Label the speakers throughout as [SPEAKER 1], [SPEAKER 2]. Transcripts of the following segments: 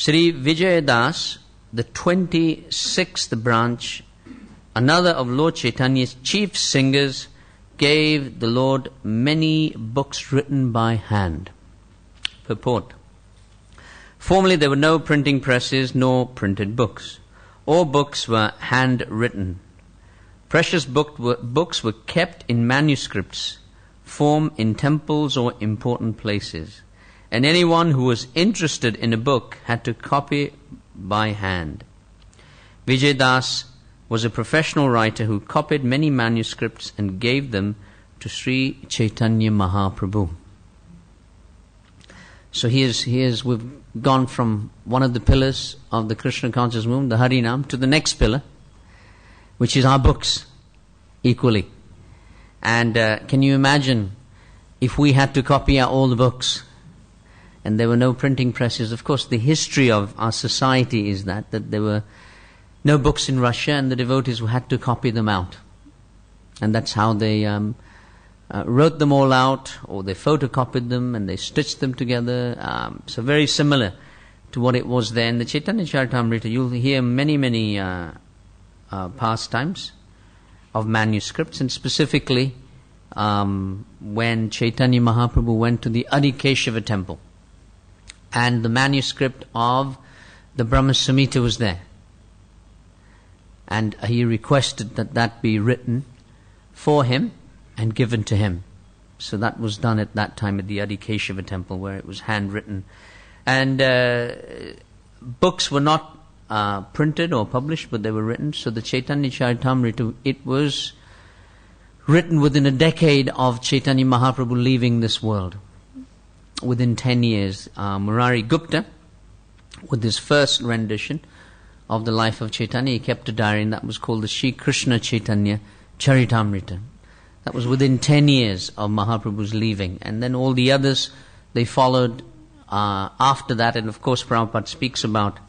[SPEAKER 1] Sri Vijay Das, the 26th branch, another of Lord Chaitanya's chief singers, gave the Lord many books written by hand. Purport. Formerly there were no printing presses nor printed books. All books were handwritten. Precious books were kept in manuscripts, form in temples or important places. And anyone who was interested in a book had to copy by hand. Vijay Das was a professional writer who copied many manuscripts and gave them to Sri Chaitanya Mahaprabhu. So we've gone from one of the pillars of the Krishna conscious movement, the Harinam, to the next pillar, which is our books, equally. And can you imagine if we had to copy out all the books and there were no printing presses? Of course, the history of our society is that there were no books in Russia and the devotees had to copy them out. And that's how they wrote them all out, or they photocopied them and they stitched them together. So very similar to what it was then. The Caitanya Caritamrita, you'll hear many pastimes of manuscripts, and specifically when Chaitanya Mahaprabhu went to the Adikeshava temple and the manuscript of the Brahma Samhita was there, and he requested that be written for him and given to him. So that was done at that time at the Adikeshava temple, where it was handwritten. And books were not printed or published, but they were written. So the Caitanya Caritamrita, it was written within a decade of Chaitanya Mahaprabhu leaving this world. Within 10 years, Murari Gupta, with his first rendition of the life of Chaitanya, he kept a diary, and that was called the Sri Krishna Caitanya Caritamrita. That was within 10 years of Mahaprabhu's leaving. And then all the others, they followed after that. And of course, Prabhupada speaks about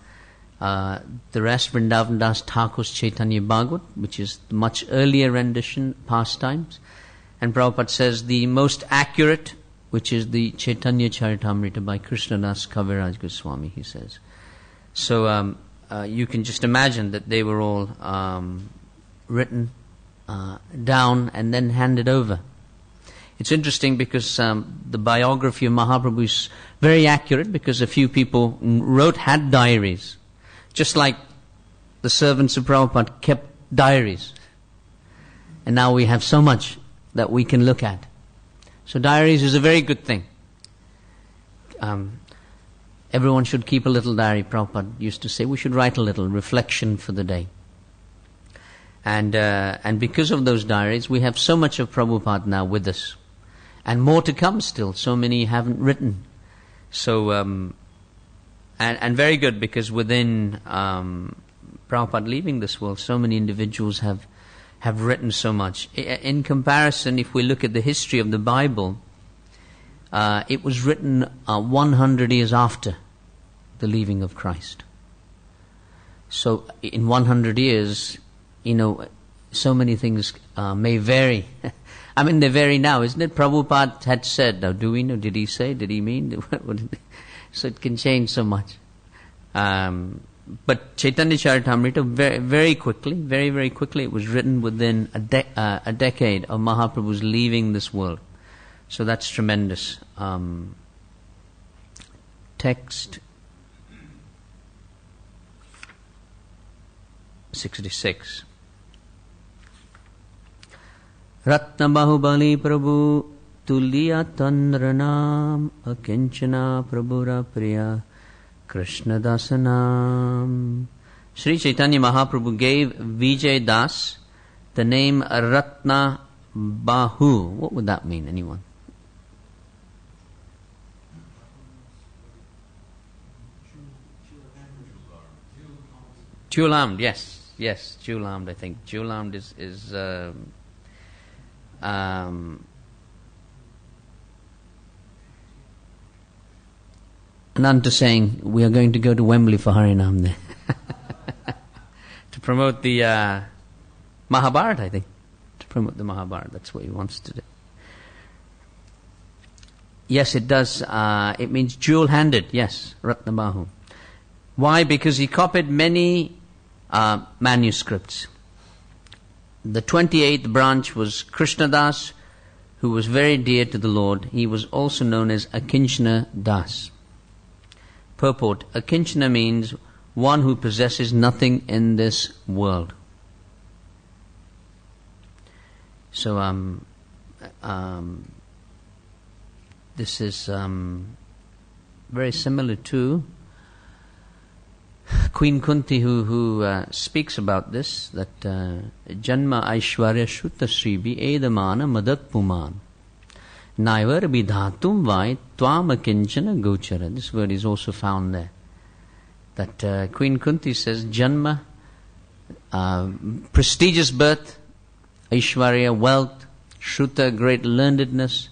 [SPEAKER 1] the rest, Vrindavan Das Thakur's Chaitanya Bhagavat, which is the much earlier rendition, pastimes. And Prabhupada says the most accurate, which is the Chaitanya Caritamrita by Krishnadas Kaviraj Goswami, he says. So you can just imagine that they were all written down and then handed over. It's interesting because the biography of Mahaprabhu is very accurate, because a few people had diaries, just like the servants of Prabhupada kept diaries. And now we have so much that we can look at. So diaries is a very good thing. Everyone should keep a little diary. Prabhupada used to say we should write a little reflection for the day. And because of those diaries, we have so much of Prabhupada now with us. And more to come still. So many haven't written. So, and very good, because within Prabhupada leaving this world, so many individuals have written so much. In comparison, if we look at the history of the Bible, it was written 100 years after the leaving of Christ. So in 100 years, so many things may vary. I mean, they vary now, isn't it? Prabhupada had said, now do we know, did he say, did he mean? So it can change so much. But Chaitanya Caritamrita, very quickly, very quickly, it was written within a decade of Mahaprabhu's leaving this world. So that's tremendous. Text 66. Ratna Bahubali Prabhu Tuliya Tandranam Akinchana Prabhura Priya Krishna Dasanam. Sri Chaitanya Mahaprabhu gave Vijay Das the name Ratna Bahu. What would that mean, anyone? Jewel-armed, yes, jewel-armed, I think. Jewel-armed is Ananta saying, we are going to go to Wembley for Harinam there. To promote the Mahabharata, I think. To promote the Mahabharata, that's what he wants to do. Yes, it does. It means jewel-handed, yes, Ratnabahu. Why? Because he copied many manuscripts. The 28th branch was Krishnadas, who was very dear to the Lord. He was also known as Akinchana Das. Purport: Akinchana means one who possesses nothing in this world. So this is very similar to Queen Kunti, who speaks about this, that Janma Aishwarya Shuta Sribi Edamana Madak Puman Naivar Bidhatum Vai Tvam Akinchana Gochara. This word is also found there. That Queen Kunti says Janma, prestigious birth, Aishwarya, wealth, Shruta, great learnedness,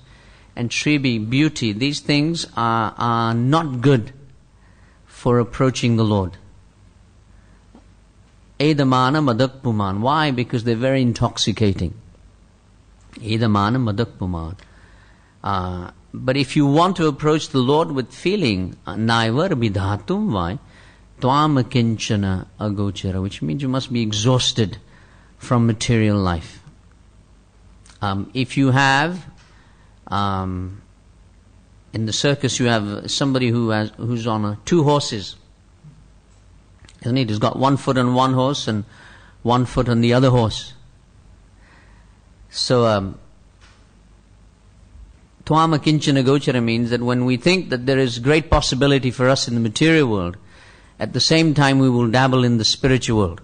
[SPEAKER 1] and Sribi, beauty. These things are not good for approaching the Lord. Edamana Madak Puman. Why? Because they're very intoxicating. Edamana Madak Puman. But if you want to approach the Lord with feeling, Naivar Bidhatum Vai Tvam Akinchana Agochara, which means you must be exhausted from material life. If you have, in the circus you have somebody who's on 2 horses, isn't it? He's got 1 foot on one horse and 1 foot on the other horse. So Tvam Akinchana Gochara means that when we think that there is great possibility for us in the material world, at the same time we will dabble in the spiritual world,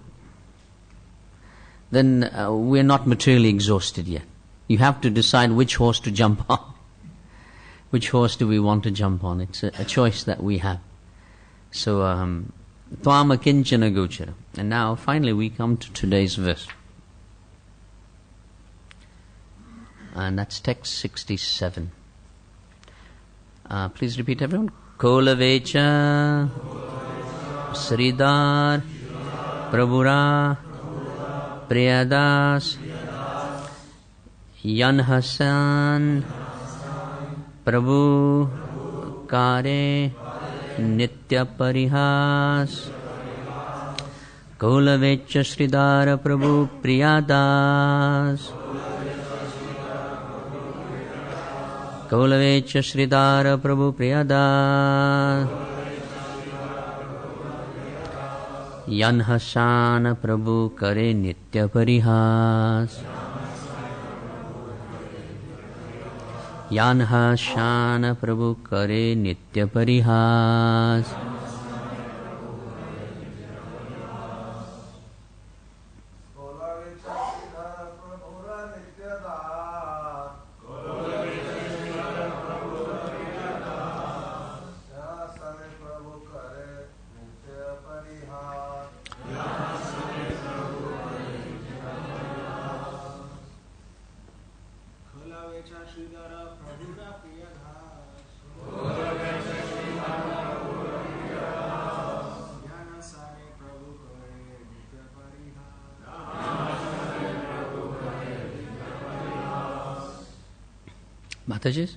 [SPEAKER 1] then we're not materially exhausted yet. You have to decide which horse to jump on. Which horse do we want to jump on? It's a choice that we have. So, Tvam Akinchana Gochara. And now, finally, we come to today's verse. And that's text 67. Please repeat, everyone. Kolavecha Sridhar Prabhura Priyadas Yan Hasan Prabhu Kare Nitya Parihas Kolavecha Sridhara Prabhu Priyadas Kolavecha Sridhara Prabhu Priyadas Yan Hasana Prabhu Kare Nitya Parihas Yan Hasana Prabhu Kare Nitya Parihas. Mataji?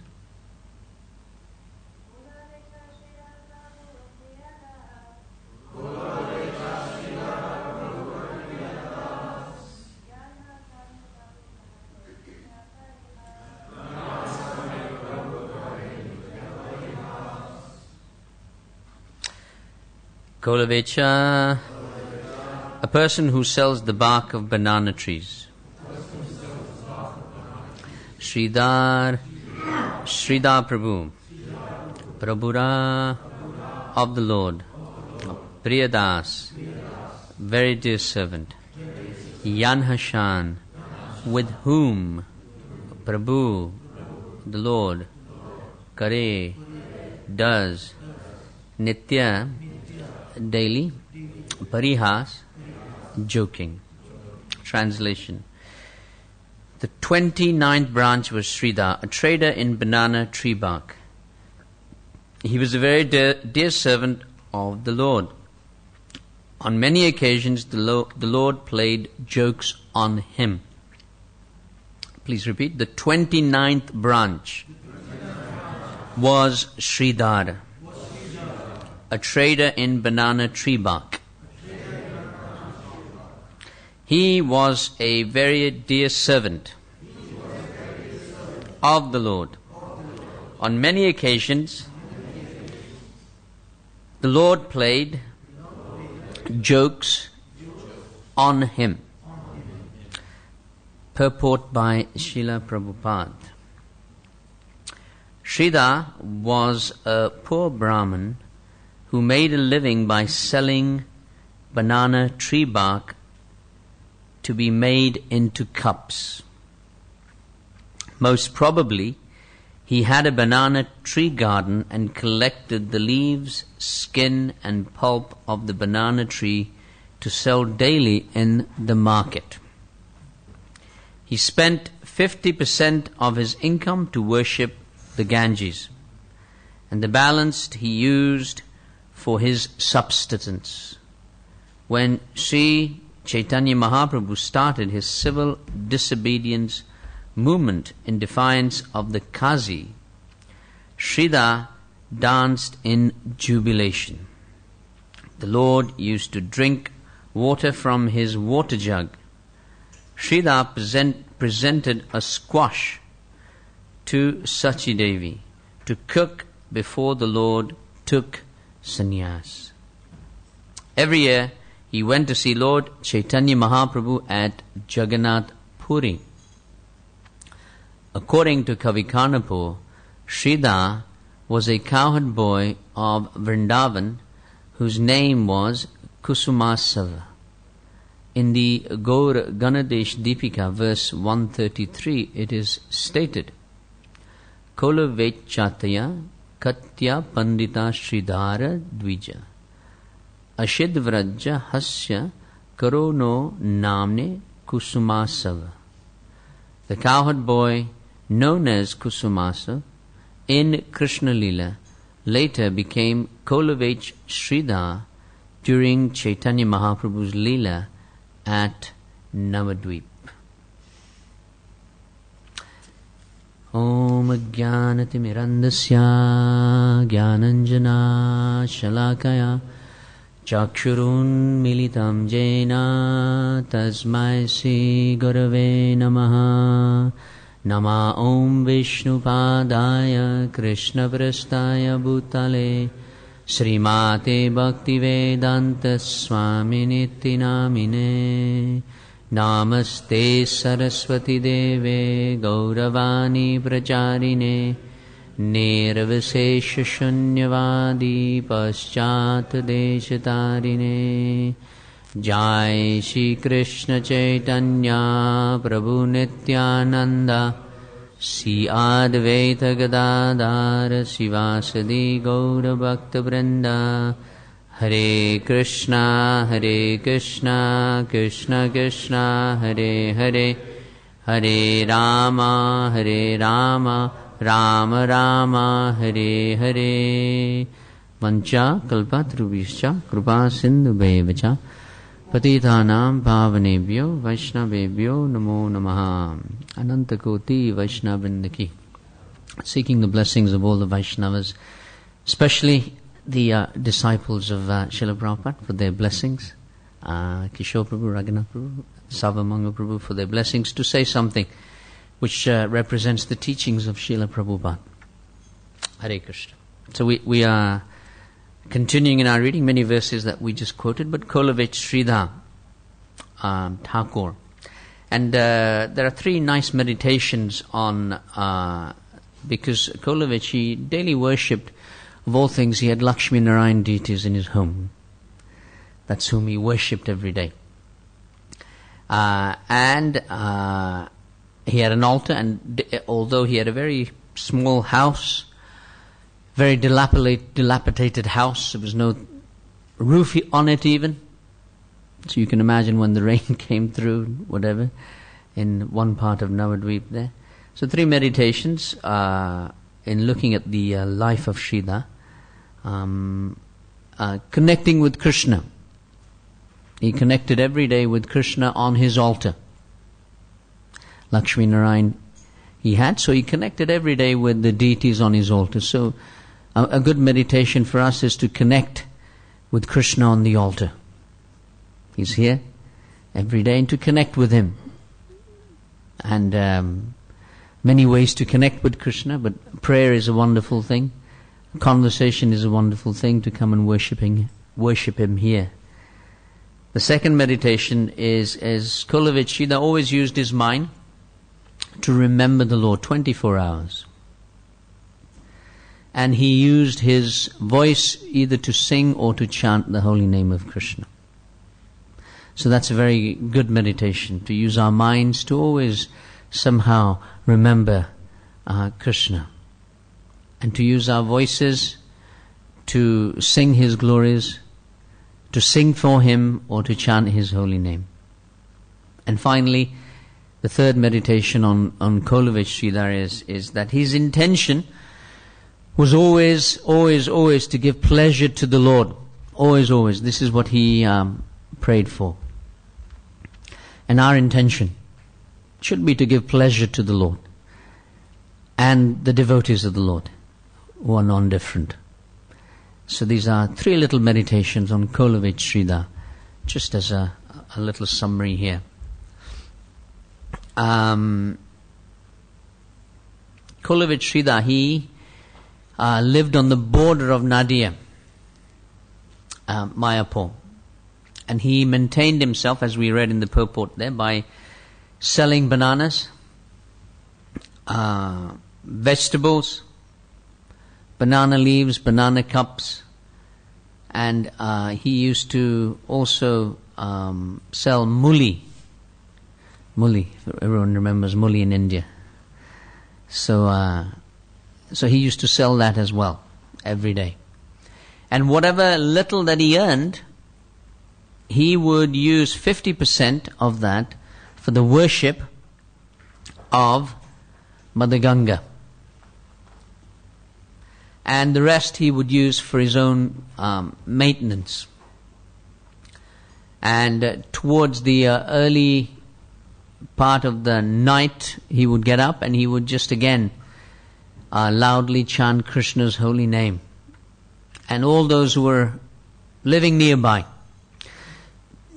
[SPEAKER 1] Kolavecha, a person who sells the bark of banana trees. Sridhar Prabhu, Prabhura of the Lord, Priyadas, very dear servant, Yan Hashan, with whom Prabhu, the Lord, Kare, does, Nitya, daily, Parihas, joking. Translation. The 29th branch was Sridhar, a trader in banana tree bark. He was a very dear servant of the Lord. On many occasions, the Lord played jokes on him. Please repeat. The 29th branch was Sridhar. a trader in banana tree bark. He was a very dear servant of the Lord. On many occasions, the Lord played jokes on him. Purport by Srila Prabhupada. Sridhar was a poor Brahmin who made a living by selling banana tree bark to be made into cups. Most probably, he had a banana tree garden and collected the leaves, skin and pulp of the banana tree to sell daily in the market. He spent 50% of his income to worship the Ganges, and the balance he used for his subsistence. When Sri Chaitanya Mahaprabhu started his civil disobedience movement in defiance of the Qazi, Sridhar danced in jubilation. The Lord used to drink water from his water jug. Sridhar presented a squash to Sachi Devi to cook before the Lord took sannyas. Every year he went to see Lord Chaitanya Mahaprabhu at Jagannath Puri. According to Kavi Karnapur, Sridhar was a cowherd boy of Vrindavan whose name was Kusumasava. In the Gaur Ganadesh Deepika, verse 133, it is stated, Kola Vechataya Katya Pandita Sridhara Dvija Ashid Vraja Hasya Karono Namne Kusumasava. The cowherd boy known as Kusumasa in Krishna Lila later became Kolavech Sridhar during Chaitanya Mahaprabhu's Lila at Navadvip. Om Jnanatimirandasya Jnananjana Shalakaya Chakshurun Militam Jena Tasmai Sri Gurave Namaha. Nama Om Vishnupadaya Krishna Prastaya Bhutale Srimate Bhaktivedanta Swaminiti Namine. Namaste Saraswati Deve Gauravani Pracharine Nirvishesha Shunyavadi Paschat Deshatarine. Jai Shri Krishna Chaitanya Prabhu Nityananda Sri Advaita Gadadhar Sivasadi Gaura Bhakta Vrinda. Hare Krishna Krishna Krishna Hare Hare, Hare Rama Rama Rama Hare Hare. Vancha kalpatrubhischa kripa sindhu bhevacha Patitanam pavanebhyo Vaishnavebhyo namo namaha. Anantakoti Vaishnavindaki. Seeking the blessings of all the Vaishnavas, especially the disciples of Srila Prabhupada, for their blessings, Kishore Prabhu, Raghunath Prabhu, Savamanga Prabhu, for their blessings, to say something which represents the teachings of Srila Prabhupada. Hare Krishna. So we are continuing in our reading many verses that we just quoted, but Kolavech Sridhar Thakur. And there are three nice meditations on, because Kolavech, he daily worshipped, of all things, he had Lakshmi Narayan deities in his home. That's whom he worshipped every day. And he had an altar, and although he had a very small house, very dilapidated house, there was no roof on it even. So you can imagine when the rain came through, whatever, in one part of Navadvip there. So three meditations in looking at the life of Sridhar, connecting with Krishna. He connected every day with Krishna on his altar. Lakshmi Narayan he had, so he connected every day with the deities on his altar. So A good meditation for us is to connect with Krishna on the altar. He's here every day, and to connect with Him. And many ways to connect with Krishna, but prayer is a wonderful thing. Conversation is a wonderful thing, to come and worship Him here. The second meditation is, as Kolovich Sridhar always used his mind to remember the Lord 24 hours. And he used his voice either to sing or to chant the holy name of Krishna. So that's a very good meditation, to use our minds to always somehow remember Krishna. And to use our voices to sing His glories, to sing for Him, or to chant His holy name. And finally, the third meditation on Kolovich Sridhar is that his intention was always to give pleasure to the Lord. Always. This is what he prayed for. And our intention should be to give pleasure to the Lord and the devotees of the Lord, who are non-different. So these are 3 little meditations on Kolovich Sridhar, just as a little summary here. Kolovich Sridhar, he lived on the border of Nadia, Mayapur. And he maintained himself, as we read in the purport there, by selling bananas, vegetables, banana leaves, banana cups, and he used to also sell muli. Muli, everyone remembers muli in India. So he used to sell that as well every day. And whatever little that he earned, he would use 50% of that for the worship of Mother Ganga. And the rest he would use for his own maintenance. And towards the early part of the night, he would get up and he would just again loudly chant Krishna's holy name. And all those who were living nearby,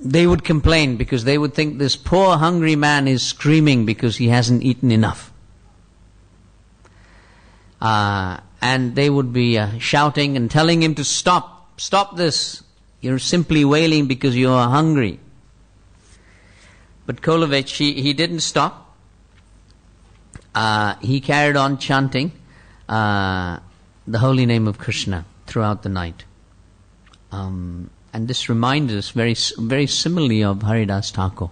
[SPEAKER 1] they would complain because they would think this poor hungry man is screaming because he hasn't eaten enough. And they would be shouting and telling him to stop this. You're simply wailing because you are hungry. But Kolovich, he didn't stop. He carried on chanting the holy name of Krishna throughout the night. And this reminds us very similarly of Haridas Thakur.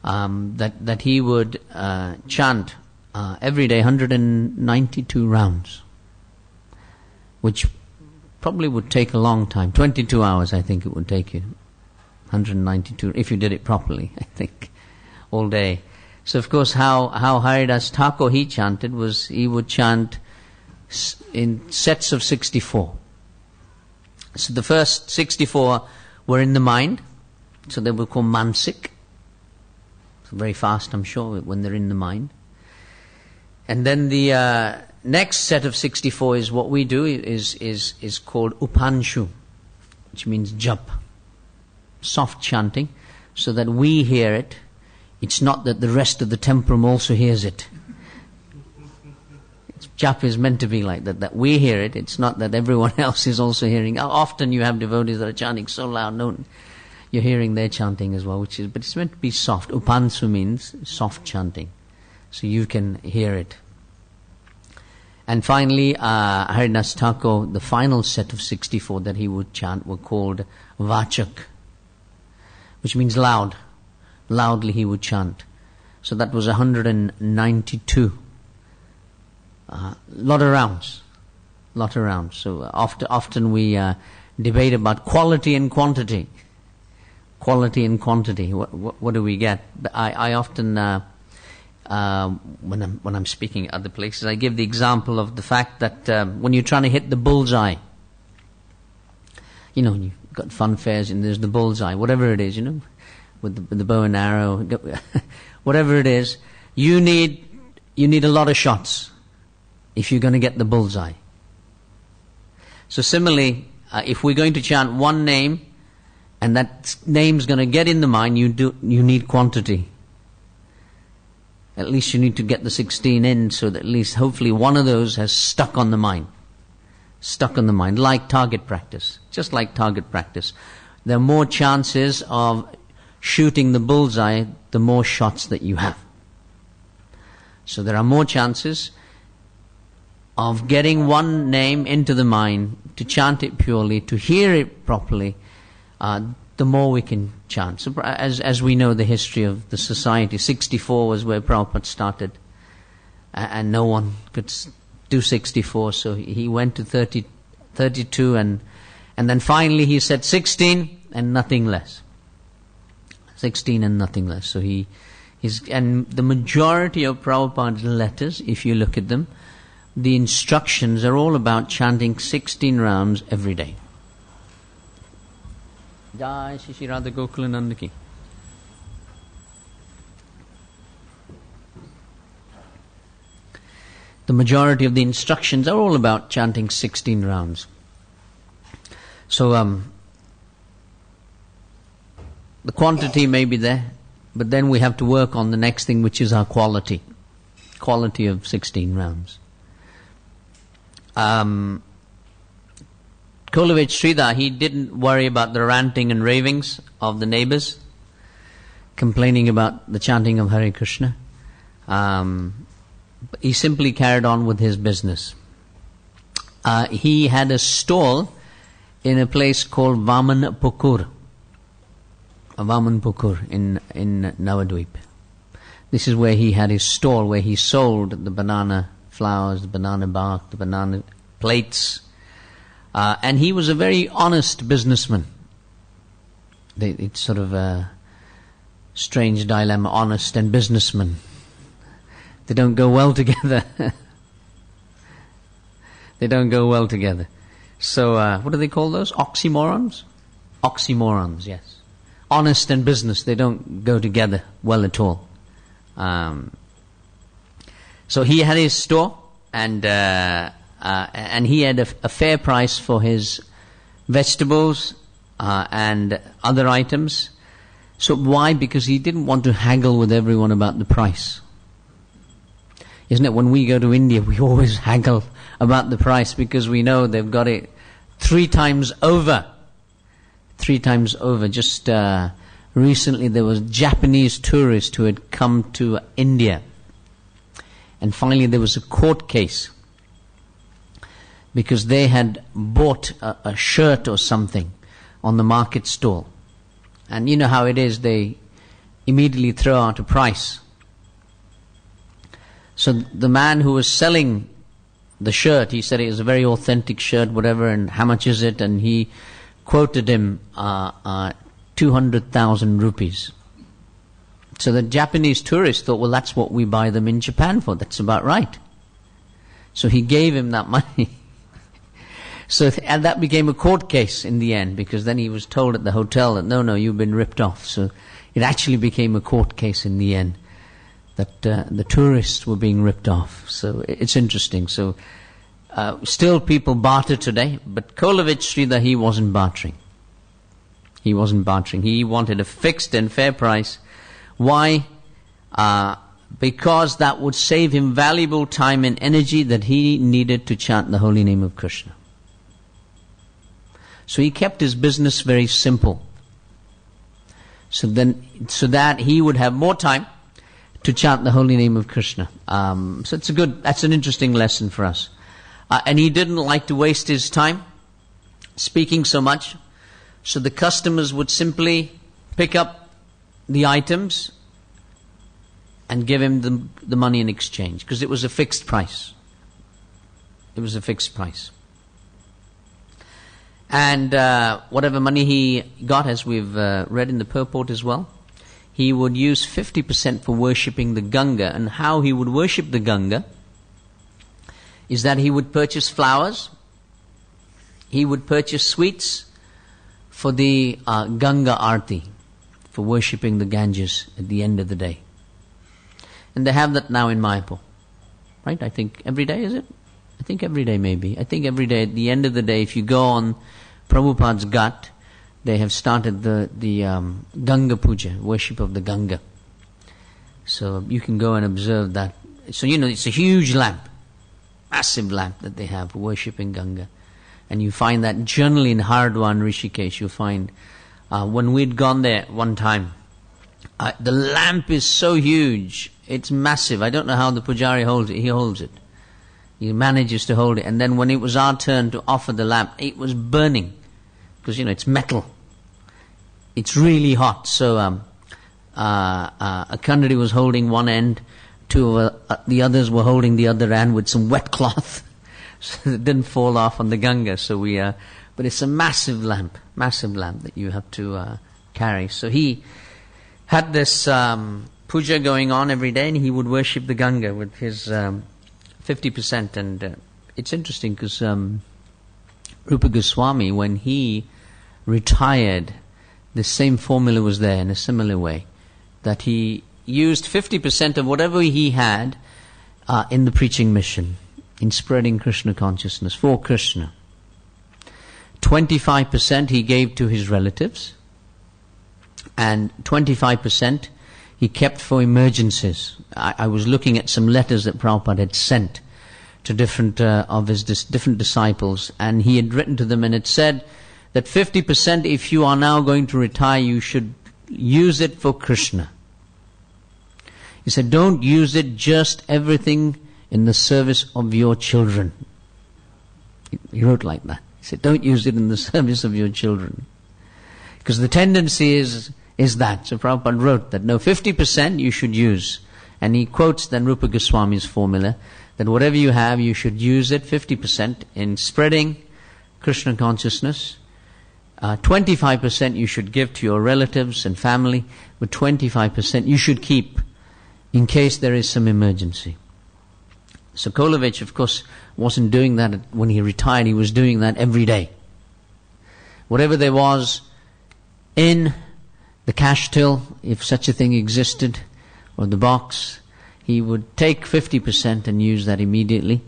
[SPEAKER 1] That he would chant every day 192 rounds, which probably would take a long time. 22 hours I think it would take you. 192, if you did it properly, I think, all day. So of course how Haridas Thakur he chanted was, he would chant in sets of 64. So the first 64 were in the mind, so they were called mansik. So very fast, I'm sure, when they're in the mind. And then the next set of 64 is what we do, is called upanshu, which means jap. Soft chanting, so that we hear it. It's not that the rest of the temporum also hears it. Jap is meant to be like that we hear it. It's not that everyone else is also hearing. Often you have devotees that are chanting so loud, you're hearing their chanting as well, but it's meant to be soft. Upansu means soft chanting, so you can hear it. And finally, Haridas Thakur, the final set of 64 that he would chant were called vachak, which means loud. Loudly he would chant. So that was 192. Lot of rounds. So often we debate about quality and quantity. Quality and quantity. What do we get? I often, when I'm speaking at other places, I give the example of the fact that when you're trying to hit the bullseye, you've got fun fairs and there's the bullseye, whatever it is, with the bow and arrow, whatever it is, you need a lot of shots if you're going to get the bullseye. So similarly, if we're going to chant one name, and that name's going to get in the mind, you need quantity. At least you need to get the 16 in, so that at least hopefully one of those has stuck on the mind. Stuck on the mind, like target practice. Just like target practice. There are more chances of shooting the bullseye the more shots that you have. So there are more chances of getting one name into the mind, to chant it purely, to hear it properly, the more we can chant. So as we know the history of the society, 64 was where Prabhupada started, and no one could do 64, so he went to 32, and then finally he said 16 and nothing less. 16 and nothing less. So and the majority of Prabhupada's letters, if you look at them, the instructions are all about chanting 16 rounds every day. Jai Shri Radha Gokulananda ki. The majority of the instructions are all about chanting 16 rounds. So the quantity may be there, but then we have to work on the next thing, which is our quality. Quality of 16 rounds. Kolavich Sridhar, he didn't worry about the ranting and ravings of the neighbors, complaining about the chanting of Hare Krishna. He simply carried on with his business. He had a stall in a place called Vamanpukur in Navadvip. This is where he had his stall, where he sold the banana flowers, the banana bark, the banana plates. And he was a very honest businessman. It's sort of a strange dilemma, honest and businessman. They don't go well together. They don't go well together. So, what do they call those? Oxymorons? Oxymorons, yes. Honest and business, they don't go together well at all. So he had his store, and he had a fair price for his vegetables and other items. So why? Because he didn't want to haggle with everyone about the price. Isn't it, when we go to India, we always haggle about the price because we know they've got it 3 times over. 3 times over. Just recently there was Japanese tourists who had come to India. And finally there was a court case because they had bought a shirt or something on the market stall. And you know how it is, they immediately throw out a price. So the man who was selling the shirt, he said it was a very authentic shirt, whatever, and how much is it? And he quoted him 200,000 rupees. So the Japanese tourists thought, well, that's what we buy them in Japan for. That's about right. So he gave him that money. And that became a court case in the end, because then he was told at the hotel that, no, you've been ripped off. So it actually became a court case in the end, that the tourists were being ripped off. So it's interesting. So still people barter today, but Kolavich Sridhar, he wasn't bartering. He wasn't bartering. He wanted a fixed and fair price. Why? Because that would save him valuable time and energy that he needed to chant the holy name of Krishna. So he kept his business very simple. So that he would have more time to chant the holy name of Krishna. So that's an interesting lesson for us. And he didn't like to waste his time speaking so much. So the customers would simply pick up the items and give him the money in exchange, because it was a fixed price. It was a fixed price. And whatever money he got, as we've read in the purport as well, he would use 50% for worshipping the Ganga. And how he would worship the Ganga is that he would purchase flowers, he would purchase sweets for the Ganga Arti, for worshipping the Ganges at the end of the day. And they have that now in Mayapur. Right? I think every day, is it? I think every day maybe. I think every day, at the end of the day, if you go on Prabhupada's Ghat, they have started the Ganga Puja, worship of the Ganga. So you can go and observe that. So it's a huge lamp, massive lamp that they have for worshipping Ganga. And you find that generally in Haridwar and Rishikesh, you'll find, when we'd gone there one time, the lamp is so huge, it's massive. I don't know how the pujari holds it. He holds it. He manages to hold it. And then when it was our turn to offer the lamp, it was burning. Because, it's metal. It's really hot. So a Kannadi was holding one end, the others were holding the other end with some wet cloth. So it didn't fall off on the Ganga. So but it's a massive lamp that you have to carry. So he had this puja going on every day, and he would worship the Ganga with his 50%. And it's interesting because Rupa Goswami, when he retired, the same formula was there in a similar way, that he used 50% of whatever he had in the preaching mission, in spreading Krishna consciousness for Krishna. 25% he gave to his relatives, and 25% he kept for emergencies. I was looking at some letters that Prabhupada had sent to different of his different disciples, and he had written to them, and it said that 50%, if you are now going to retire, you should use it for Krishna. He said, don't use it just everything in the service of your children. He wrote like that. He said, don't use it in the service of your children. Because the tendency is that. So Prabhupada wrote that, no, 50% you should use. And he quotes then Rupa Goswami's formula, that whatever you have, you should use it, 50%, in spreading Krishna consciousness. 25% you should give to your relatives and family, but 25% you should keep in case there is some emergency. So Kolovich, of course, wasn't doing that when he retired. He was doing that every day. Whatever there was in the cash till, if such a thing existed, or the box, he would take 50% and use that immediately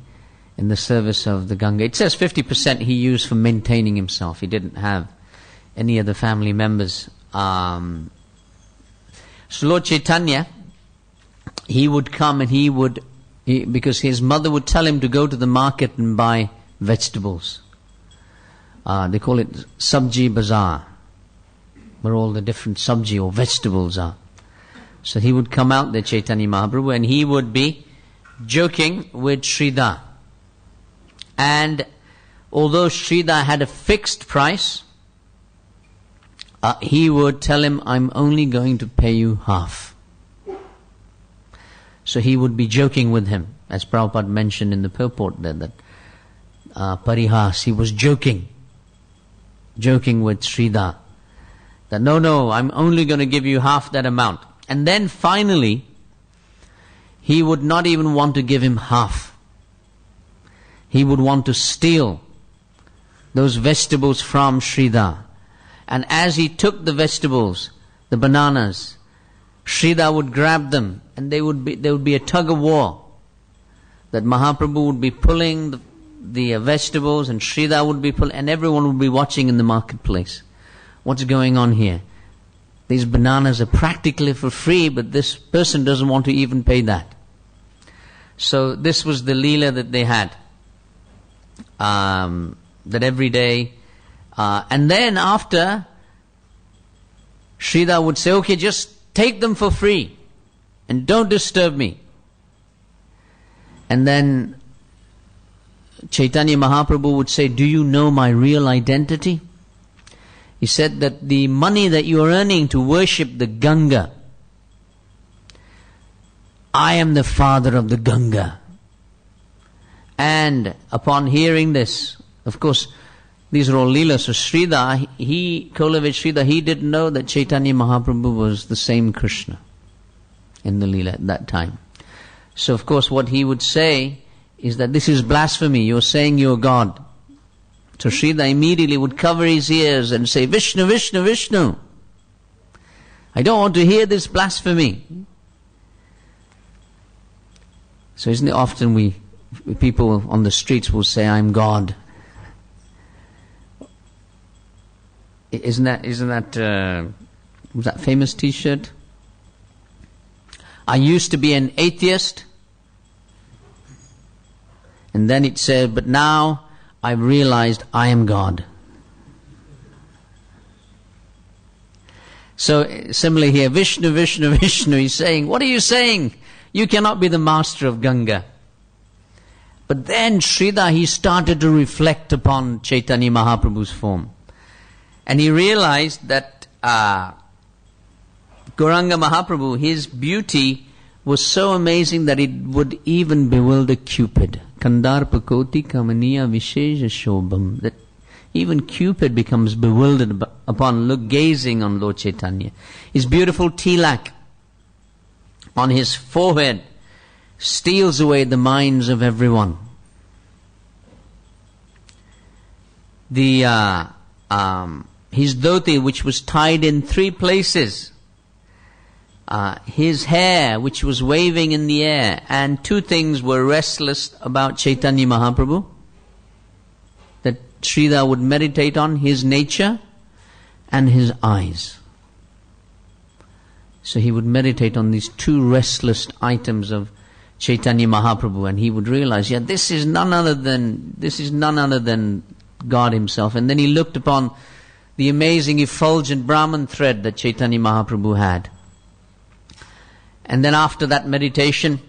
[SPEAKER 1] in the service of the Ganga. It says 50% he used for maintaining himself. He didn't have any other family members. So Lord Chaitanya, he would come and because his mother would tell him to go to the market and buy vegetables. They call it Sabji Bazaar, where all the different sabji or vegetables are. So he would come out there, Chaitanya Mahaprabhu, and he would be joking with Sridhar. And although Sridhar had a fixed price, he would tell him, I'm only going to pay you half. So he would be joking with him, as Prabhupada mentioned in the purport there, that Parihas, he was joking with Sridhar, that no, I'm only going to give you half that amount. And then finally, he would not even want to give him half. He would want to steal those vegetables from Sridhar. And as he took the vegetables, the bananas, Sridhar would grab them, and there would be a tug of war. That Mahaprabhu would be pulling the vegetables, and Sridhar would be pulling, and everyone would be watching in the marketplace. What's going on here? These bananas are practically for free, but this person doesn't want to even pay that. So this was the leela that they had. That every day, and then after, Sridhar would say, okay, just take them for free and don't disturb me. And then Chaitanya Mahaprabhu would say, do you know my real identity? He said that the money that you are earning to worship the Ganga, I am the father of the Ganga. And upon hearing this, of course, these are all Leela. So Sridhar, Kolovich Sridhar, he didn't know that Chaitanya Mahaprabhu was the same Krishna in the Leela at that time. So of course what he would say is that this is blasphemy, you're saying you're God. So Sridhar immediately would cover his ears and say, Vishnu, Vishnu, Vishnu. I don't want to hear this blasphemy. So isn't it often we people on the streets will say, "I'm God." Isn't that famous T-shirt? I used to be an atheist, and then it said, but now I've realized I am God. So similarly here, Vishnu, Vishnu, Vishnu, he's saying, what are you saying? You cannot be the master of Ganga. But then Sridhar, he started to reflect upon Chaitanya Mahaprabhu's form. And he realized that Gauranga Mahaprabhu, his beauty was so amazing that it would even bewilder Cupid. Kandarpa koti kamaniya vishesha shobham. That even Cupid becomes bewildered upon gazing on Lord Chaitanya. His beautiful tilak on his forehead steals away the minds of everyone. His dhoti, which was tied in 3 places, his hair, which was waving in the air, and 2 things were restless about Chaitanya Mahaprabhu that Sridhar would meditate on: his nature and his eyes. So he would meditate on these 2 restless items of Chaitanya Mahaprabhu, and he would realize, this is none other than God himself. And then he looked upon the amazing effulgent Brahman thread that Chaitanya Mahaprabhu had. And then after that meditation,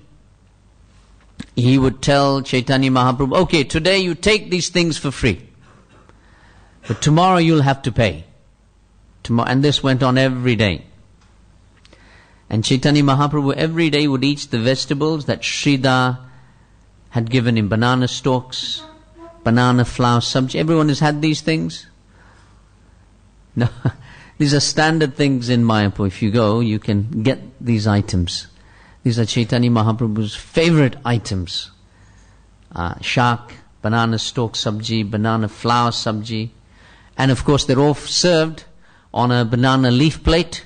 [SPEAKER 1] he would tell Chaitanya Mahaprabhu, okay, today you take these things for free, but tomorrow you'll have to pay. And this went on every day. And Chaitanya Mahaprabhu every day would eat the vegetables that Sridhar had given him, banana stalks, banana flour sabji. Everyone has had these things? No, these are standard things in Mayapur. If you go, you can get these items. These are Chaitanya Mahaprabhu's favorite items. Shak, banana stalk sabji, banana flour sabji. And of course they're all served on a banana leaf plate.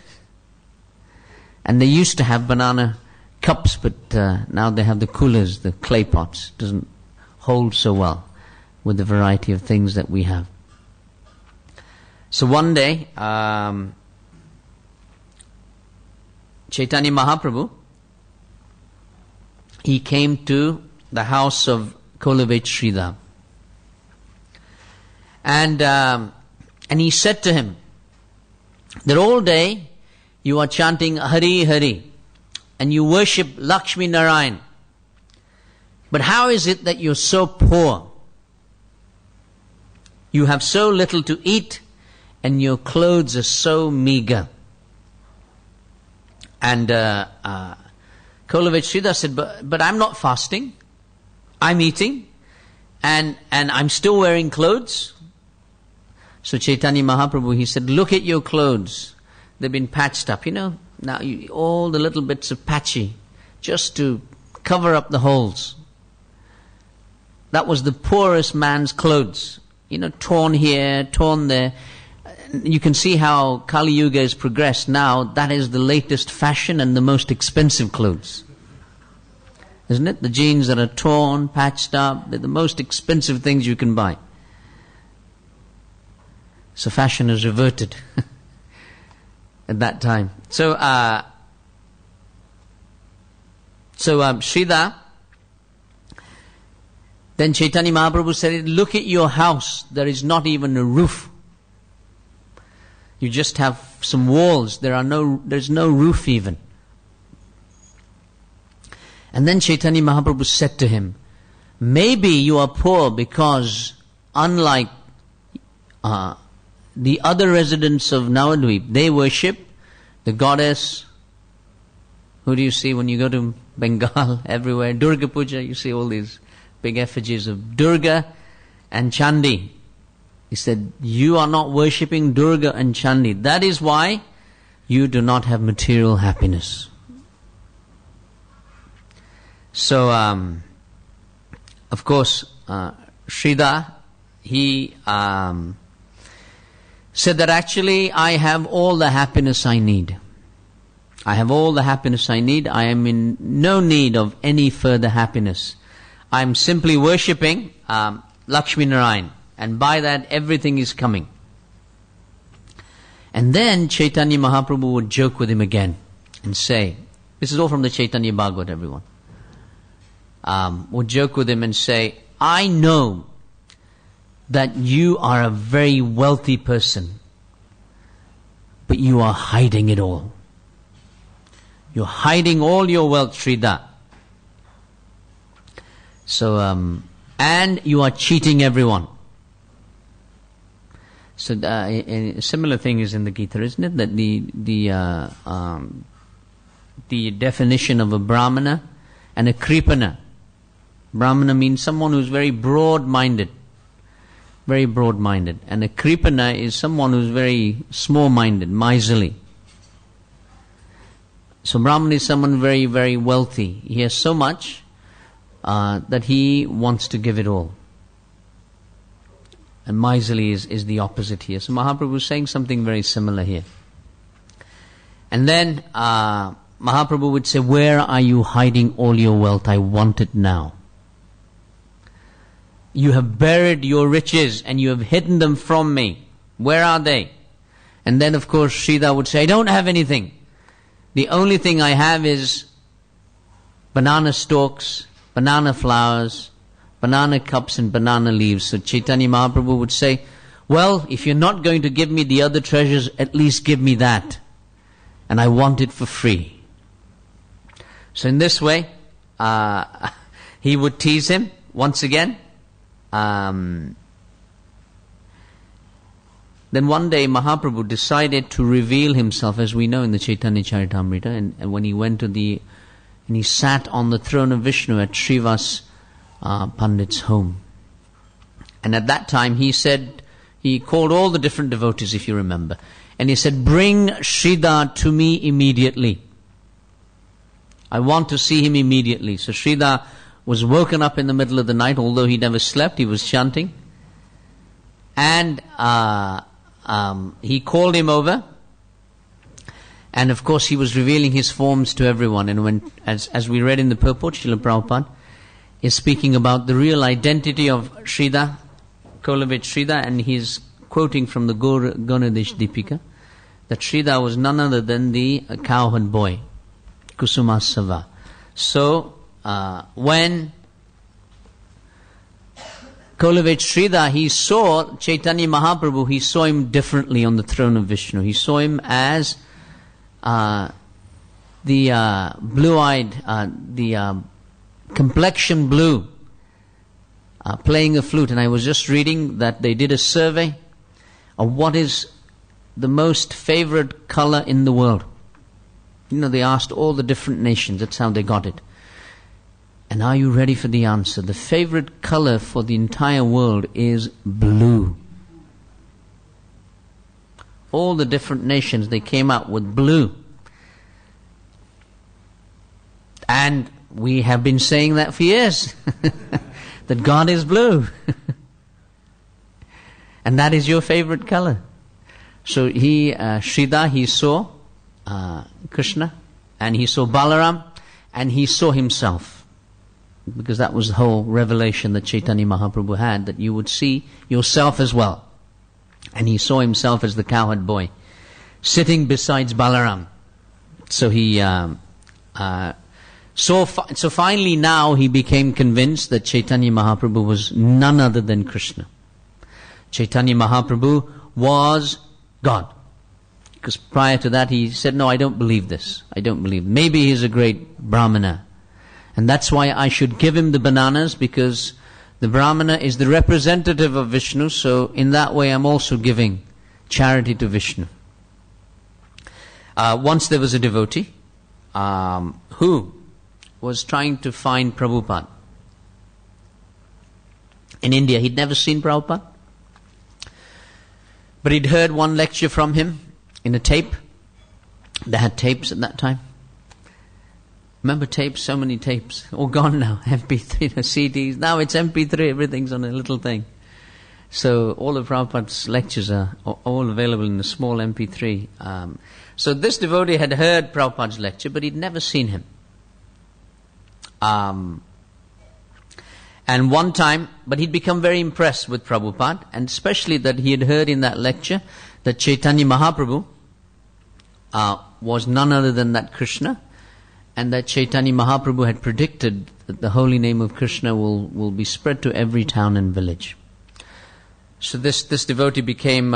[SPEAKER 1] And they used to have banana cups, but now they have the coolers, the clay pots. It doesn't hold so well with the variety of things that we have. So one day, Chaitanya Mahaprabhu, he came to the house of Kolavet Sridhar. And he said to him that all day you are chanting Hari Hari and you worship Lakshmi Narayan. But how is it that you're so poor? You have so little to eat and your clothes are so meager. And Kolavet Sridhar said, but I'm not fasting. I'm eating. And I'm still wearing clothes. So Chaitanya Mahaprabhu, he said, look at your clothes. They've been patched up. Now all the little bits of patchy, just to cover up the holes. That was the poorest man's clothes. Torn here, torn there. You can see how Kali Yuga has progressed now. That is the latest fashion and the most expensive clothes. Isn't it? The jeans that are torn, patched up, they're the most expensive things you can buy. So fashion has reverted at that time. So Sridhar, then Chaitanya Mahaprabhu said, look at your house. There is not even a roof. You just have some walls. There's no roof even. And then Chaitanya Mahaprabhu said to him, maybe you are poor because unlike the other residents of Navadvip, they worship the goddess. Who do you see when you go to Bengal? Everywhere. Durga Puja, you see all these big effigies of Durga and Chandi. He said, you are not worshipping Durga and Chandi. That is why you do not have material happiness. So, of course, Sridhar, he said that actually I have all the happiness I need. I have all the happiness I need. I am in no need of any further happiness. I'm simply worshipping Lakshmi Narayan, and by that everything is coming. And then Chaitanya Mahaprabhu would joke with him again and say, this is all from the Chaitanya Bhagavat, everyone, would joke with him and say, I know that you are a very wealthy person, but you are hiding it all. You're hiding all your wealth, Sridhar. So, and you are cheating everyone. So, a similar thing is in the Gita, isn't it? That the definition of a Brahmana and a Kripana. Brahmana means someone who's very broad-minded. Very broad-minded. And a Kripana is someone who's very small-minded, miserly. So Brahmana is someone very, very wealthy. He has so much that he wants to give it all. And miserly is the opposite here. So Mahaprabhu is saying something very similar here. And then Mahaprabhu would say, where are you hiding all your wealth? I want it now. You have buried your riches and you have hidden them from me. Where are they? And then of course Sridhar would say, I don't have anything. The only thing I have is banana stalks, banana flowers, banana cups and banana leaves. So Chaitanya Mahaprabhu would say, well, if you're not going to give me the other treasures, at least give me that. And I want it for free. So in this way, he would tease him once again. Then one day Mahaprabhu decided to reveal himself, as we know in the Caitanya Caritamrita, and when he went to and he sat on the throne of Vishnu at Srivas Pandit's home. And at that time he said, he called all the different devotees, if you remember, and he said, bring Sridhar to me immediately. I want to see him immediately. So Sridhar was woken up in the middle of the night, although he never slept, he was chanting. And he called him over. And of course he was revealing his forms to everyone. And when, as we read in the purport, Srila Prabhupada is speaking about the real identity of Sridhar, Kolavich Sridhar, and he's quoting from the Gonadesh Dipika, that Sridhar was none other than the cowherd boy, Kusumasava. So, when Kolavich Sridhar, he saw Chaitanya Mahaprabhu, he saw him differently on the throne of Vishnu. He saw him as the blue-eyed, the complexion blue, playing a flute. And I was just reading that they did a survey of what is the most favorite color in the world. You know, they asked all the different nations. That's how they got it. And are you ready for the answer? The favorite color for the entire world is blue. All the different nations, they came out with blue. And we have been saying that for years. That God is blue. And that is your favorite color. So Sridhar, he saw Krishna, and he saw Balaram, and he saw himself. Because that was the whole revelation that Chaitanya Mahaprabhu had, that you would see yourself as well. And he saw himself as the cowherd boy, sitting besides Balaram. So so finally now he became convinced that Chaitanya Mahaprabhu was none other than Krishna. Chaitanya Mahaprabhu was God. Because prior to that he said, no, I don't believe this. I don't believe. Maybe he's a great Brahmana. And that's why I should give him the bananas, because the Brahmana is the representative of Vishnu, so in that way I'm also giving charity to Vishnu. Once there was a devotee who was trying to find Prabhupada. In India, he'd never seen Prabhupada. But he'd heard one lecture from him in a tape. They had tapes at that time. Remember tapes? So many tapes. All gone now. MP3, CDs. Now it's MP3. Everything's on a little thing. So all of Prabhupada's lectures are all available in a small MP3. So this devotee had heard Prabhupada's lecture, but he'd never seen him. And one time, but he'd become very impressed with Prabhupada, and especially that he had heard in that lecture that Chaitanya Mahaprabhu was none other than that Krishna, and that Chaitanya Mahaprabhu had predicted that the holy name of Krishna will be spread to every town and village. So this devotee became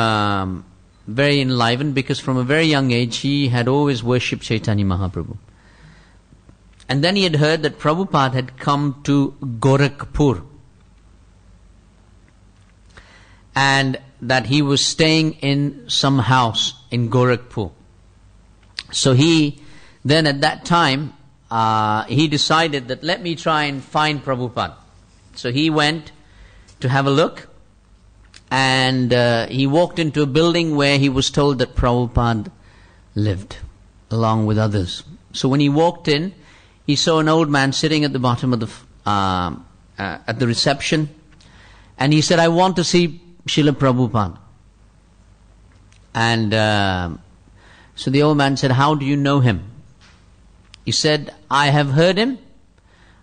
[SPEAKER 1] very enlivened, because from a very young age he had always worshipped Chaitanya Mahaprabhu. And then he had heard that Prabhupada had come to Gorakhpur, and that he was staying in some house in Gorakhpur. So he then at that time, he decided that let me try and find Prabhupada. So he went to have a look, and he walked into a building where he was told that Prabhupada lived, along with others. So when he walked in, he saw an old man sitting at the bottom of at the reception, and he said, "I want to see Srila Prabhupada." And so the old man said, "How do you know him?" He said, "I have heard him.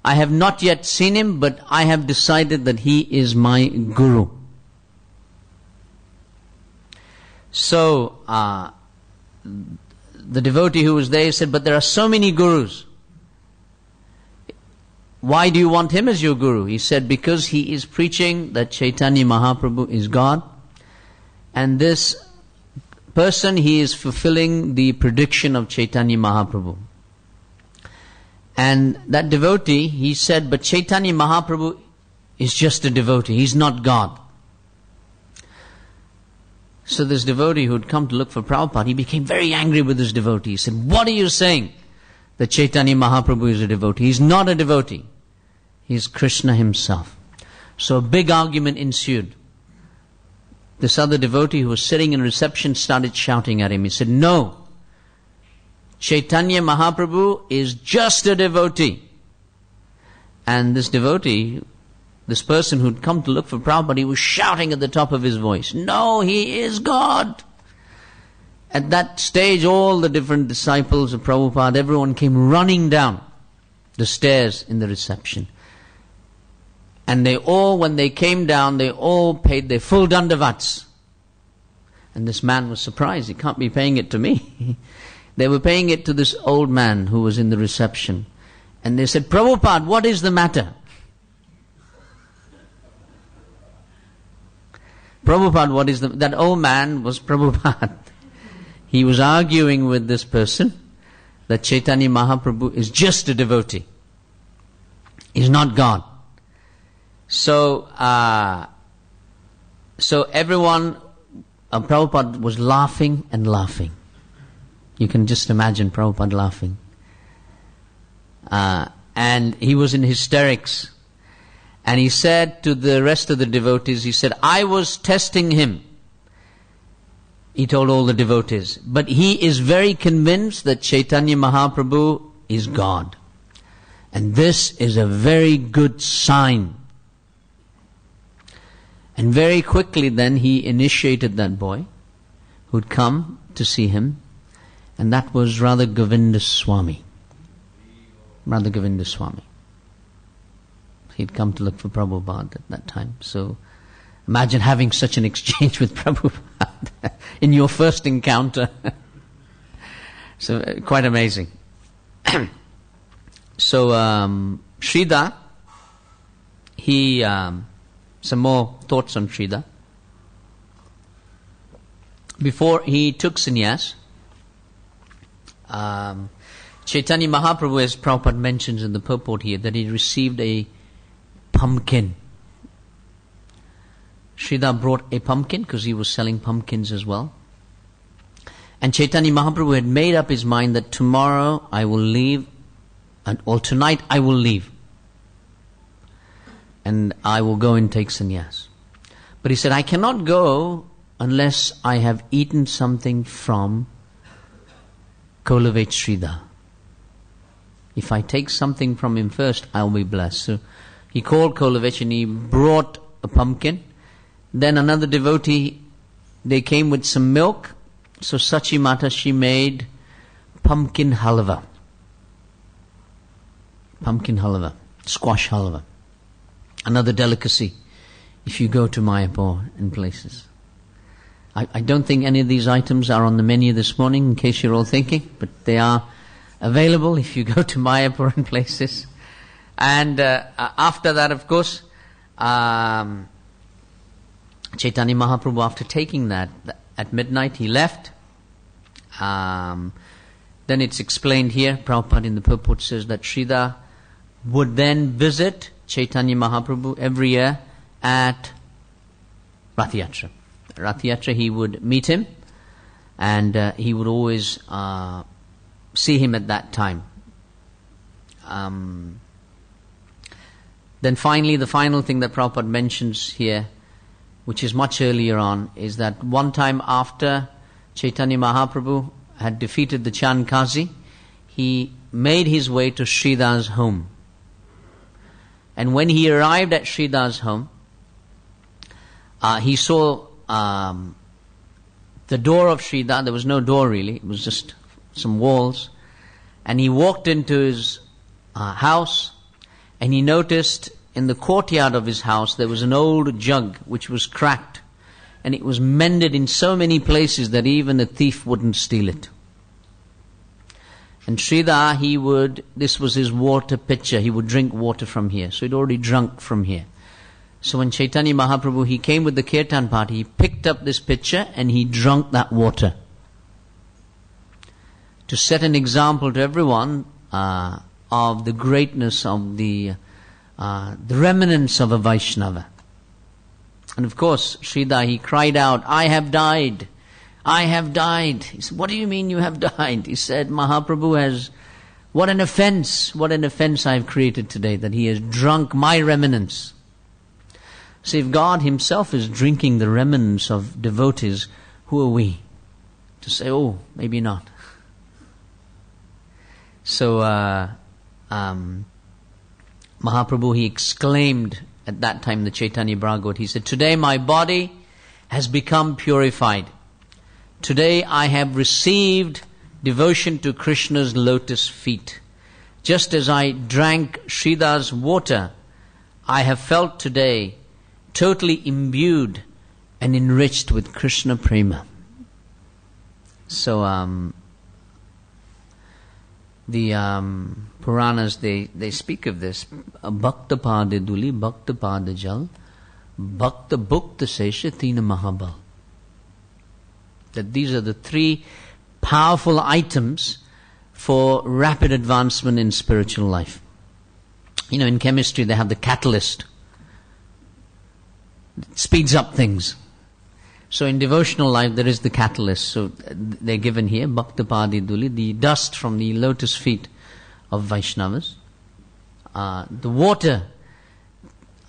[SPEAKER 1] I have not yet seen him, but I have decided that he is my guru." So the devotee who was there said, "But there are so many gurus. Why do you want him as your guru?" He said, "Because he is preaching that Chaitanya Mahaprabhu is God, and this person, he is fulfilling the prediction of Chaitanya Mahaprabhu." And that devotee, he said, "But Chaitanya Mahaprabhu is just a devotee. He's not God." So this devotee who had come to look for Prabhupada, he became very angry with this devotee. He said, "What are you saying? That Chaitanya Mahaprabhu is a devotee? He's not a devotee. He's Krishna himself." So a big argument ensued. This other devotee who was sitting in reception started shouting at him. He said, "No, Chaitanya Mahaprabhu is just a devotee." And this devotee, this person who'd come to look for Prabhupada, he was shouting at the top of his voice, "No, he is God." At that stage, all the different disciples of Prabhupada, everyone came running down the stairs in the reception. And they all, when they came down, they all paid their full dandavats. And this man was surprised. He can't be paying it to me. They were paying it to this old man who was in the reception. And they said, "Prabhupada, what is the matter?" Prabhupada, what is the... That old man was Prabhupada. He was arguing with this person that Chaitanya Mahaprabhu is just a devotee. He's not God. So everyone, Prabhupada was laughing and laughing. You can just imagine Prabhupada laughing. And he was in hysterics. And he said to the rest of the devotees, he said, "I was testing him." He told all the devotees. "But he is very convinced that Chaitanya Mahaprabhu is God. And this is a very good sign." And very quickly then he initiated that boy who'd come to see him, and that was Radha Govinda Swami. Radha Govinda Swami. He'd come to look for Prabhupada at that time. So imagine having such an exchange with Prabhupada in your first encounter. So quite amazing. So Sridhar, he... some more thoughts on Sridhar. Before he took sannyas, Chaitanya Mahaprabhu, as Prabhupada mentions in the purport here, that he received a pumpkin. Sridhar brought a pumpkin because he was selling pumpkins as well. And Chaitanya Mahaprabhu had made up his mind that tomorrow I will leave, or tonight I will leave. And I will go and take sannyas. But he said, "I cannot go unless I have eaten something from Kolavech Sridhar. If I take something from him first, I'll be blessed." So he called Kolavech and he brought a pumpkin. Then another devotee, they came with some milk. So Sachi Mata, she made pumpkin halva. Pumpkin halva, squash halva. another delicacy if you go to Mayapur and places. I don't think any of these items are on the menu this morning, in case you're all thinking, but they are available if you go to Mayapur and places. And after that, of course, Chaitanya Mahaprabhu, after taking that, at midnight he left. Then it's explained here, Prabhupada in the purport says that Sridhar would then visit Chaitanya Mahaprabhu every year at Rath Yatra. Rath Yatra, he would meet him, and he would always see him at that time. Then finally, the final thing that Prabhupada mentions here, which is much earlier on, is that one time after Chaitanya Mahaprabhu had defeated the Chandkazi, he made his way to Sridhar's home. And when he arrived at Sridhar's home, he saw the door of Sridhar. There was no door really, it was just some walls. And he walked into his house, and he noticed in the courtyard of his house there was an old jug which was cracked, and it was mended in so many places that even a thief wouldn't steal it. And Sridhar, this was his water pitcher, he would drink water from here. So he'd already drunk from here. So when Chaitanya Mahaprabhu, he came with the kirtan party, he picked up this pitcher and he drank that water, to set an example to everyone of the greatness of the remnants of a Vaishnava. And of course, Sridhar, he cried out, "I have died! I have died!" He said, "What do you mean you have died?" He said, "Mahaprabhu has, what an offense I have created today, that he has drunk my remnants." So if God himself is drinking the remnants of devotees, who are we to say, "Oh, maybe not"? So Mahaprabhu, he exclaimed at that time, the Chaitanya Bhagavat, he said, "Today my body has become purified. Today I have received devotion to Krishna's lotus feet. Just as I drank Sridhar's water, I have felt today totally imbued and enriched with Krishna prema." So the Puranas, they speak of this. Bhakta Pada Duli, Bhakta Pada Jal, Bhakta Bhukta Sesha Tina Mahabal. That these are the three powerful items for rapid advancement in spiritual life. In chemistry they have the catalyst. It speeds up things. So in devotional life there is the catalyst. So they're given here, Bhakta Padi Duli, the dust from the lotus feet of Vaishnavas. The water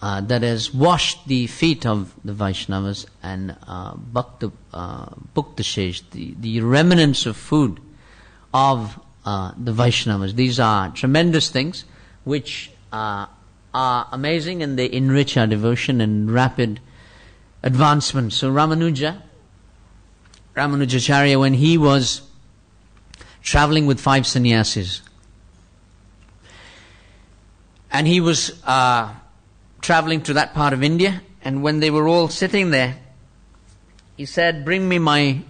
[SPEAKER 1] that has washed the feet of the Vaishnavas, and Bhakta Bhukta Shesh, the remnants of food of the Vaishnavas. These are tremendous things which are amazing, and they enrich our devotion and rapid advancement. So Ramanujacharya, when he was traveling with 5 sannyasis, and he was traveling to that part of India, and when they were all sitting there, he said, "Bring me my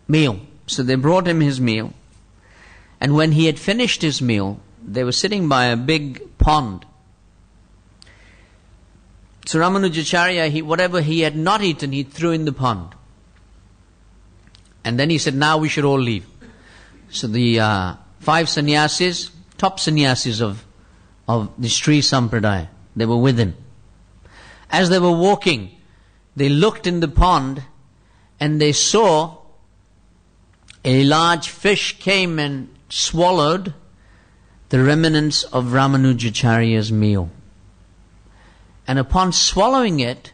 [SPEAKER 1] meal." So they brought him his meal, and when he had finished his meal, they were sitting by a big pond. So Ramanujacharya, whatever he had not eaten, he threw in the pond. And then he said, "Now we should all leave." So the 5 sannyasis, top sannyasis of the Sri Sampradaya, they were with him. As they were walking, they looked in the pond and they saw a large fish came and swallowed the remnants of Ramanujacharya's meal. And upon swallowing it,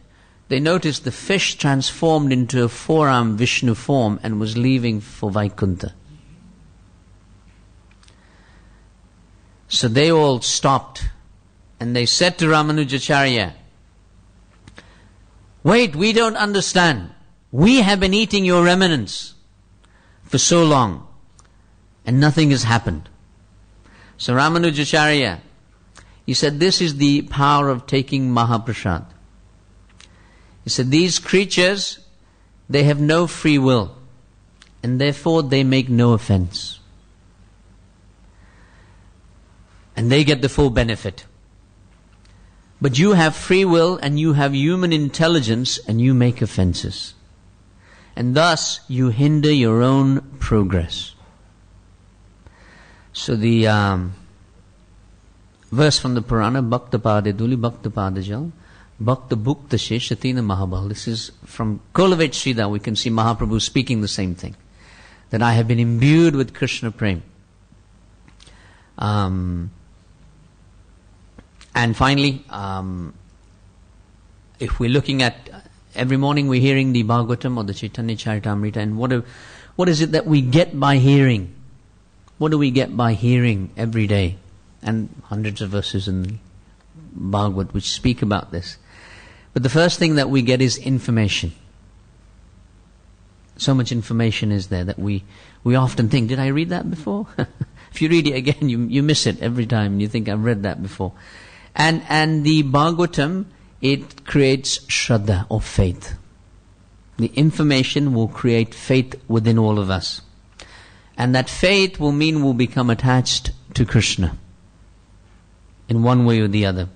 [SPEAKER 1] they noticed the fish transformed into a 4-armed Vishnu form and was leaving for Vaikuntha. So they all stopped and they said to Ramanujacharya, "Wait, we don't understand. We have been eating your remnants for so long and nothing has happened." So Ramanujacharya, He said, this is the power of taking Mahaprasad. He said, these creatures, they have no free will, and therefore they make no offense. And they get the full benefit. But you have free will and you have human intelligence and you make offenses. And thus you hinder your own progress. So the verse from the Purana, Bhakta Padeduli Bhakta Padajal, Bhakta Bhukta Sheshatina Mahabal. This is from Kolavech Sridhar. We can see Mahaprabhu speaking the same thing. That I have been imbued with Krishna Prem. And finally, if we're looking at, every morning we're hearing the Bhagavatam or the Caitanya Caritamrita, and what is it that we get by hearing? What do we get by hearing every day? And hundreds of verses in the Bhagavad which speak about this. But the first thing that we get is information. So much information is there that we often think, did I read that before? If you read it again, you miss it every time, and you think, I've read that before. And the Bhagavatam, it creates Shraddha, or faith. The information will create faith within all of us. And that faith will mean we'll become attached to Krishna in one way or the other.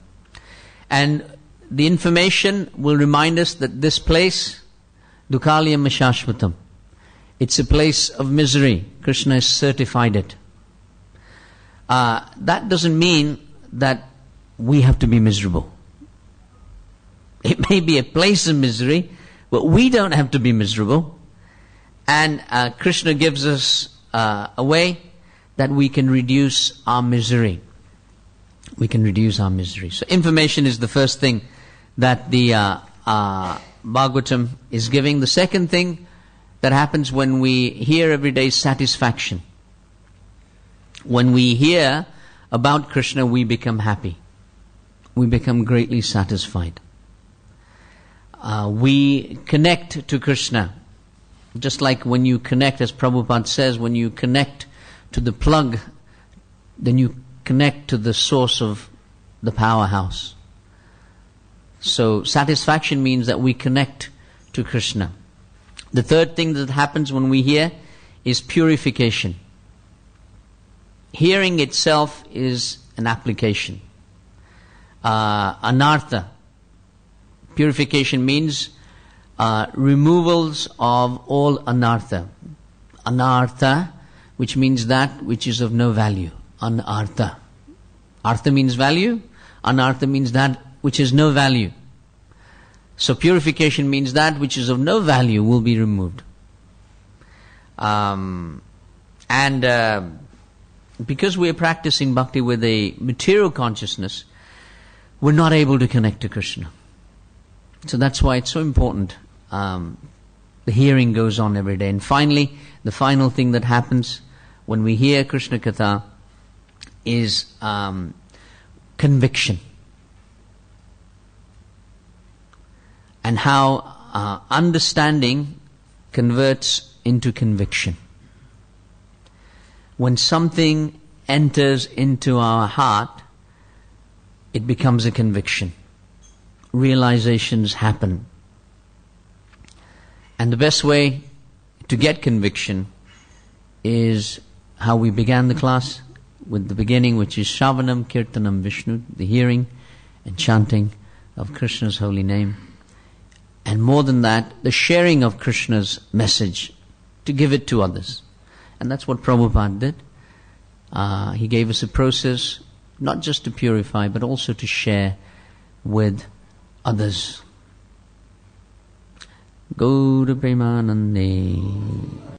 [SPEAKER 1] And the information will remind us that this place, Dukhaliyam Shashvatam, it's a place of misery. Krishna has certified it. That doesn't mean that we have to be miserable. It may be a place of misery, but we don't have to be miserable. And Krishna gives us a way that we can reduce our misery. We can reduce our misery. So information is the first thing that the Bhagavatam is giving. The second thing that happens when we hear every day is satisfaction. When we hear about Krishna, we become happy. We become greatly satisfied. We connect to Krishna. Just like when you connect, as Prabhupada says, when you connect to the plug, then you connect to the source of the powerhouse. So satisfaction means that we connect to Krishna. The third thing that happens when we hear is purification. Hearing itself is an application. Anartha. Purification means removals of all anartha. Anartha, which means that which is of no value. Anartha. Artha means value. Anartha means that which is no value. So purification means that which is of no value will be removed. Because we are practicing bhakti with a material consciousness, we're not able to connect to Krishna. So that's why it's so important. The hearing goes on every day. And finally, the final thing that happens when we hear Krishna Katha is conviction. And how understanding converts into conviction. When something enters into our heart, it becomes a conviction. Realizations happen. And the best way to get conviction is how we began the class, with the beginning, which is Shravanam Kirtanam Vishnu, the hearing and chanting of Krishna's holy name. And more than that, the sharing of Krishna's message, to give it to others. And that's what Prabhupada did. He gave us a process, not just to purify, but also to share with others. Gaura Premanande.